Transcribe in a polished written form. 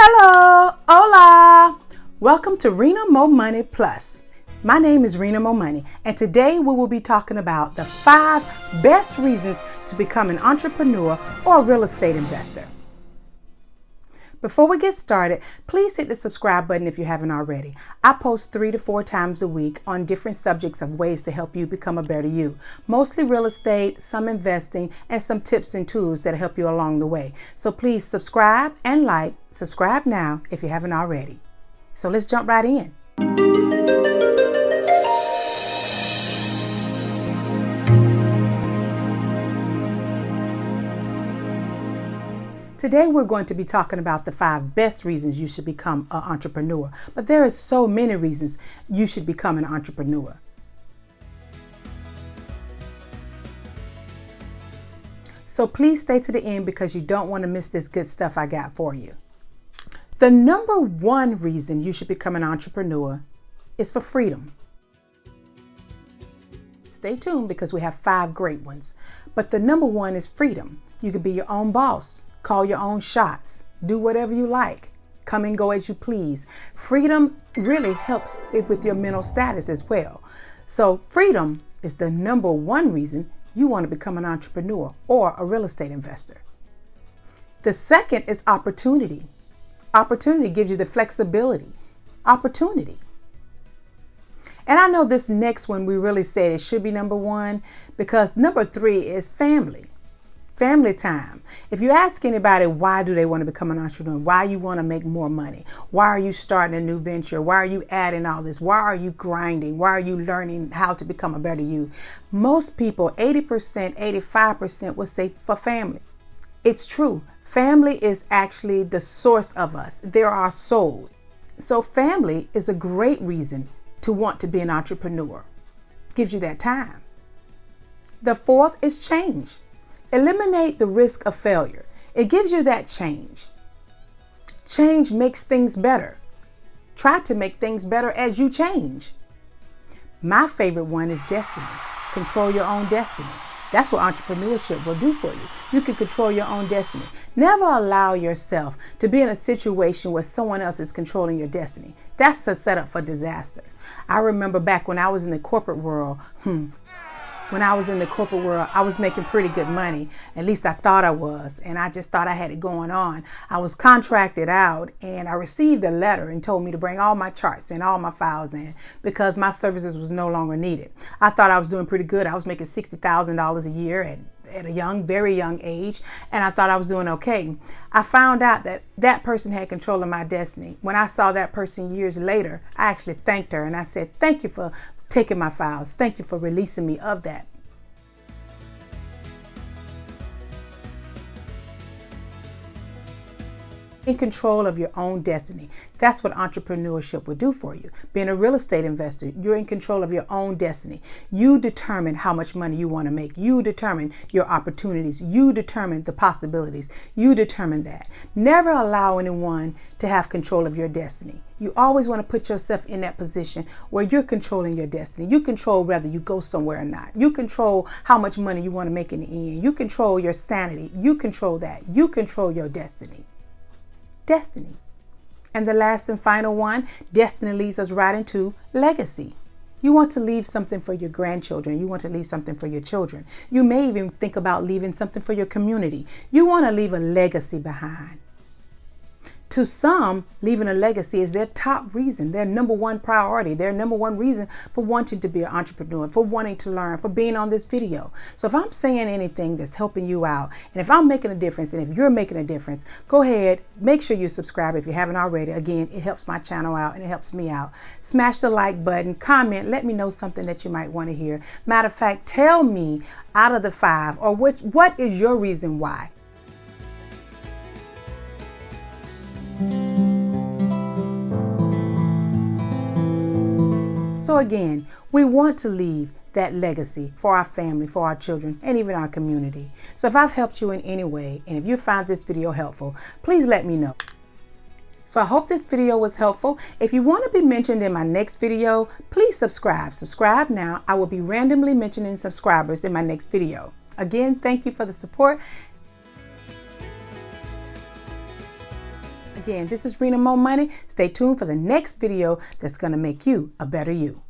Hello, hola. Welcome to Rena MoMoney Plus. My name is Rena MoMoney, and today we will be talking about the 5 best reasons to become an entrepreneur or a real estate investor. Before we get started, please hit the subscribe button if you haven't already. I post 3 to 4 times a week on different subjects of ways to help you become a better you. Mostly real estate, some investing, and some tips and tools that help you along the way. So please subscribe and like. Subscribe now if you haven't already. So let's jump right in. Today we're going to be talking about the 5 best reasons you should become an entrepreneur. But there are so many reasons you should become an entrepreneur. So please stay to the end because you don't want to miss this good stuff I got for you. The number 1 reason you should become an entrepreneur is for freedom. Stay tuned because we have 5 great ones. But the number 1 is freedom. You can be your own boss. Call your own shots. Do whatever you like. Come and go as you please. Freedom really helps with your mental status as well. So freedom is the number 1 reason you want to become an entrepreneur or a real estate investor. The second is opportunity. Opportunity gives you the flexibility. Opportunity. And I know this next one we really said it should be number 1 because number 3 is family. Family time. If you ask anybody why do they want to become an entrepreneur, why you want to make more money, why are you starting a new venture, why are you adding all this, why are you grinding, why are you learning how to become a better you, most people, 80%, 85% will say for family. It's true. Family is actually the source of us. They're our souls. So family is a great reason to want to be an entrepreneur. Gives you that time. The 4th is change. Eliminate the risk of failure. It gives you that change. Change makes things better. Try to make things better as you change. My favorite one is destiny. Control your own destiny. That's what entrepreneurship will do for you. You can control your own destiny. Never allow yourself to be in a situation where someone else is controlling your destiny. That's a setup for disaster. I remember back when I was in the corporate world, I was making pretty good money. At least I thought I was. And I just thought I had it going on. I was contracted out and I received a letter and told me to bring all my charts and all my files in because my services was no longer needed. I thought I was doing pretty good. I was making $60,000 a year at a very young age. And I thought I was doing okay. I found out that that person had control of my destiny. When I saw that person years later, I actually thanked her and I said, thank you for taking my files. Thank you for releasing me of that. In control of your own destiny. That's what entrepreneurship will do for you. Being a real estate investor, you're in control of your own destiny. You determine how much money you want to make. You determine your opportunities. You determine the possibilities. You determine that. Never allow anyone to have control of your destiny. You always want to put yourself in that position where you're controlling your destiny. You control whether you go somewhere or not. You control how much money you want to make in the end. You control your sanity. You control that. You control your destiny. Destiny. And the last and final one, destiny leads us right into legacy. You want to leave something for your grandchildren. You want to leave something for your children. You may even think about leaving something for your community. You want to leave a legacy behind. To some, leaving a legacy is their top reason, their number 1 priority, their number 1 reason for wanting to be an entrepreneur, for wanting to learn, for being on this video. So if I'm saying anything that's helping you out, and if I'm making a difference, and if you're making a difference, go ahead, make sure you subscribe if you haven't already. Again, it helps my channel out and it helps me out. Smash the like button, comment, let me know something that you might want to hear. Matter of fact, tell me out of the 5, or what is your reason why? So again, we want to leave that legacy for our family, for our children, and even our community. So if I've helped you in any way, and if you found this video helpful, please let me know. So I hope this video was helpful. If you want to be mentioned in my next video, please subscribe. Subscribe now. I will be randomly mentioning subscribers in my next video. Again, thank you for the support. Again, this is Rena MoMoney. Stay tuned for the next video that's going to make you a better you.